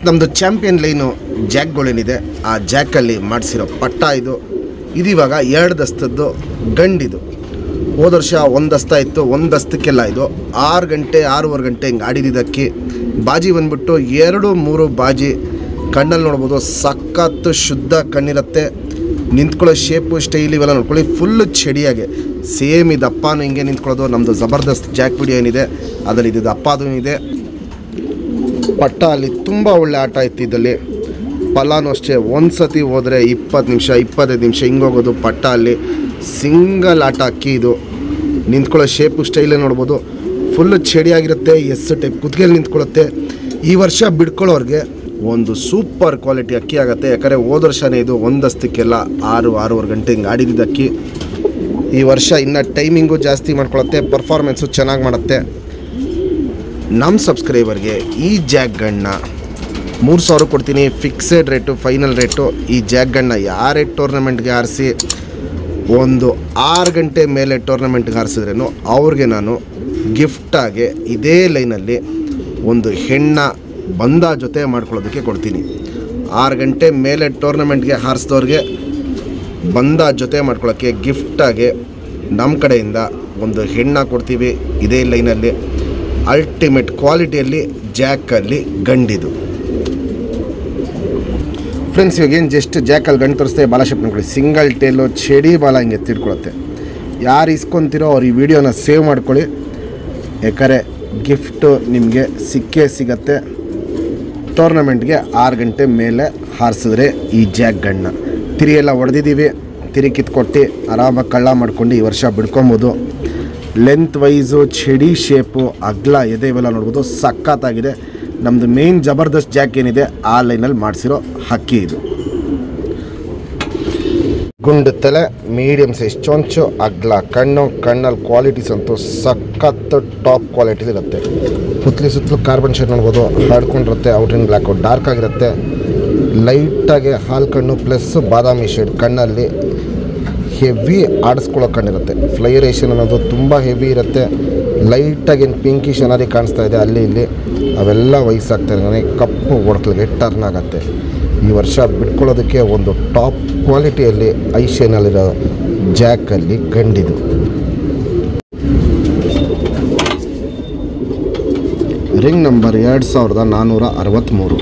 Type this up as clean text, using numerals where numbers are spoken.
ನಮ್ಮದು champion line ಜಾಕ್ಗಳೇನಿದೆ ಆ ಜಾಕಲ್ಲಿ ಮಾಡಿಸಿರೋ ಪಟ್ಟ ಇದಿವಾಗ 2 ದಸ್ತದ್ದು ಗಂಡಿದು. ಹೋದ ವರ್ಷ 1 ದಸ್ತ ಇತ್ತು, 1 ದಸ್ತಕ್ಕೆಲ್ಲ ಇದು 6 ಗಂಟೆ 6:15 ಗಂಟೆ ಹಿಂಗೆ ಆಡಿದ್ದಕ್ಕೆ ಬಾಜಿ ಬಂದ್ಬಿಟ್ಟು 2-3 ಬಾಜಿ ಕಣ್ಣಲ್ಲಿ ನೋಡ್ಬೋದು. ಸಖತ್ತು ಶುದ್ಧ ಕಣ್ಣಿರುತ್ತೆ. ನಿಂತ್ಕೊಳ್ಳೋ ಶೇಪು ಸ್ಟೈಲ್ ಇವೆಲ್ಲ ನೋಡ್ಕೊಳ್ಳಿ, ಫುಲ್ಲು ಚಡಿಯಾಗೆ ಸೇಮ್ ಇದು ಅಪ್ಪನೂ ಹಿಂಗೆ ನಿಂತ್ಕೊಳ್ಳೋದು. ನಮ್ಮದು ಜಬರ್ದಸ್ತ್ ಜಾಕ್ ವಿಡಿಯೋ ಏನಿದೆ ಅದರಲ್ಲಿ ಇದು ಅಪ್ಪದು ಇದೆ. ಪಟ್ಟ ಅಲ್ಲಿ ತುಂಬ ಒಳ್ಳೆ ಆಟ ಇತ್ತು. ಇದ್ದಲ್ಲಿ ಪಲಾನು ಅಷ್ಟೇ, ಒಂದು ಸತಿ ಹೋದರೆ 20 ನಿಮಿಷ 25 ನಿಮಿಷ ಹಿಂಗೆ ಹೋಗೋದು. ಪಟ್ಟ ಅಲ್ಲಿ ಸಿಂಗಲ್ ಆಟ ಅಕ್ಕಿ ಇದು. ನಿಂತ್ಕೊಳ್ಳೋ ಶೇಪು ಸ್ಟೈಲೇ ನೋಡ್ಬೋದು, ಫುಲ್ಲು ಚಡಿಯಾಗಿರುತ್ತೆ. ಟೈಪ್ ಕುತ್ತಿಗೆಯಲ್ಲಿ ನಿಂತ್ಕೊಳ್ಳುತ್ತೆ. ಈ ವರ್ಷ ಬಿಡ್ಕೊಳ್ಳೋರಿಗೆ ಒಂದು ಸೂಪರ್ ಕ್ವಾಲಿಟಿ ಅಕ್ಕಿ ಆಗುತ್ತೆ. ಯಾಕಂದರೆ ಹೋದ ವರ್ಷವೇ ಇದು 1 ದಸ್ತಕ್ಕೆಲ್ಲ 6-6:15 ಗಂಟೆ ಹಿಂಗೆ ಆಡಿದ್ದು ಅಕ್ಕಿ. ಈ ವರ್ಷ ಇನ್ನೂ ಟೈಮಿಂಗು ಜಾಸ್ತಿ ಮಾಡ್ಕೊಳುತ್ತೆ, ಪರ್ಫಾರ್ಮೆನ್ಸು ಚೆನ್ನಾಗಿ ಮಾಡುತ್ತೆ. ನಮ್ಮ ಸಬ್ಸ್ಕ್ರೈಬರ್ಗೆ ಈ ಜಾಕ್ಗಳನ್ನ 3000 ಕೊಡ್ತೀನಿ, ಫಿಕ್ಸೆಡ್ ರೇಟು, ಫೈನಲ್ ರೇಟು. ಈ ಜಾಕ್ಗಳನ್ನ ಯಾರೇ ಟೂರ್ನಮೆಂಟ್ಗೆ ಆರಿಸಿ ಒಂದು 6 ಗಂಟೆ ಮೇಲೆ ಟೂರ್ನಮೆಂಟ್ಗೆ ಆರಿಸಿದ್ರೇನು ಅವ್ರಿಗೆ ನಾನು ಗಿಫ್ಟಾಗಿ ಇದೇ ಲೈನಲ್ಲಿ ಒಂದು ಹೆಣ್ಣ ಬಂದ ಜೊತೆ ಮಾಡ್ಕೊಳ್ಳೋದಕ್ಕೆ ಕೊಡ್ತೀನಿ. 6 ಗಂಟೆ ಮೇಲೆ ಟೂರ್ನಮೆಂಟ್ಗೆ ಹಾರಿಸಿದವ್ರಿಗೆ ಬಂದ ಜೊತೆ ಮಾಡ್ಕೊಳ್ಳೋಕ್ಕೆ ಗಿಫ್ಟಾಗಿ ನಮ್ಮ ಕಡೆಯಿಂದ ಒಂದು ಹೆಣ್ಣ ಕೊಡ್ತೀವಿ ಇದೇ ಲೈನಲ್ಲಿ. ಅಲ್ಟಿಮೇಟ್ ಕ್ವಾಲಿಟಿಯಲ್ಲಿ ಜಾಕಲ್ಲಿ ಗಂಡಿದು ಫ್ರೆಂಡ್ಸ್. ಇವಾಗೇನು ಜಸ್ಟ್ ಜಾಕಲ್ಲಿ ಗಂಡು ತೋರಿಸ್ತೇವೆ, ಬಾಲ ಶೇಪ್ ನೋಡ್ಕೊಳ್ಳಿ. ಸಿಂಗಲ್ ಟೇಲು ಚಡಿ ಬಾಲ ಹಿಂಗೆ ಎತ್ತಿಡ್ಕೊಳುತ್ತೆ. ಯಾರು ಇಸ್ಕೊತಿರೋ ಅವ್ರು ಈ ವಿಡಿಯೋನ ಸೇವ್ ಮಾಡ್ಕೊಳ್ಳಿ, ಯಾಕಂದರೆ ಗಿಫ್ಟು ನಿಮಗೆ ಸಿಗತ್ತೆ. ಟೂರ್ನಮೆಂಟ್ಗೆ 6 ಗಂಟೆ ಮೇಲೆ ಹಾರಿಸಿದ್ರೆ ಈ ಜಾಕ್ಗಳನ್ನ ತಿರಿಯೆಲ್ಲ ಹೊಡೆದಿದ್ದೀವಿ. ತಿರಿ ಕಿತ್ಕೊಟ್ಟು ಆರಾಮಾಗಿ ಕಳ್ಳ ಮಾಡ್ಕೊಂಡು ಈ ವರ್ಷ ಬಿಡ್ಕೊಬೋದು. ಲೆಂತ್ ವೈಸು ಚಡಿ ಶೇಪು ಅಗ್ಲ ಎದೆ ಇವೆಲ್ಲ ನೋಡ್ಬೋದು, ಸಖತ್ತಾಗಿದೆ. ನಮ್ಮದು ಮೇನ್ ಜಬರ್ದಸ್ತ್ ಜಾಕ್ ಏನಿದೆ ಆ ಲೈನಲ್ಲಿ ಮಾಡಿಸಿರೋ ಹಕ್ಕಿ ಇದು. ಗುಂಡು ತಲೆ, ಮೀಡಿಯಮ್ ಸೈಜ್ ಚೊಂಚು, ಅಗ್ಲ ಕಣ್ಣು, ಕಣ್ಣಲ್ಲಿ ಕ್ವಾಲಿಟೀಸ್ ಅಂತೂ ಸಖತ್ತು ಟಾಪ್ ಕ್ವಾಲಿಟೀಸ್ ಇರುತ್ತೆ. ಪುತ್ಲಿ ಸುತ್ತಲೂ ಕಾರ್ಬನ್ ಶೇಡ್ ನೋಡ್ಬೋದು, ಹರ್ಕೊಂಡಿರುತ್ತೆ. ಔಟ್ರಿನ್ ಬ್ಲ್ಯಾಕು ಡಾರ್ಕ್ ಆಗಿರುತ್ತೆ. ಲೈಟಾಗಿ ಹಾಲು ಕಣ್ಣು ಪ್ಲಸ್ ಬಾದಾಮಿ ಶೇಡ್ ಕಣ್ಣಲ್ಲಿ ಹೆವಿ ಆಡಿಸ್ಕೊಳ್ಳೋ ಕಣ್ಣಿರುತ್ತೆ. ಫ್ಲೈರೇಷನ್ ಅನ್ನೋದು ತುಂಬ ಹೆವಿ ಇರುತ್ತೆ. ಲೈಟಾಗಿ ಪಿಂಕಿಶ್ ಏನಾದ್ರು ಕಾಣಿಸ್ತಾ ಇದೆ ಅಲ್ಲಿ ಇಲ್ಲಿ, ಅವೆಲ್ಲ ವಯಸ್ಸಾಗ್ತಾ ಇದೆ. ಕಪ್ಪು ಒಡಕಲಿಗೆ ಟರ್ನ್ ಆಗುತ್ತೆ. ಈ ವರ್ಷ ಬಿಟ್ಕೊಳ್ಳೋದಕ್ಕೆ ಒಂದು ಟಾಪ್ ಕ್ವಾಲಿಟಿಯಲ್ಲಿ ಐಶೇನಲ್ಲಿರೋ ಜಾಕಲ್ಲಿ ಗಂಡಿದು. Ring number 2463.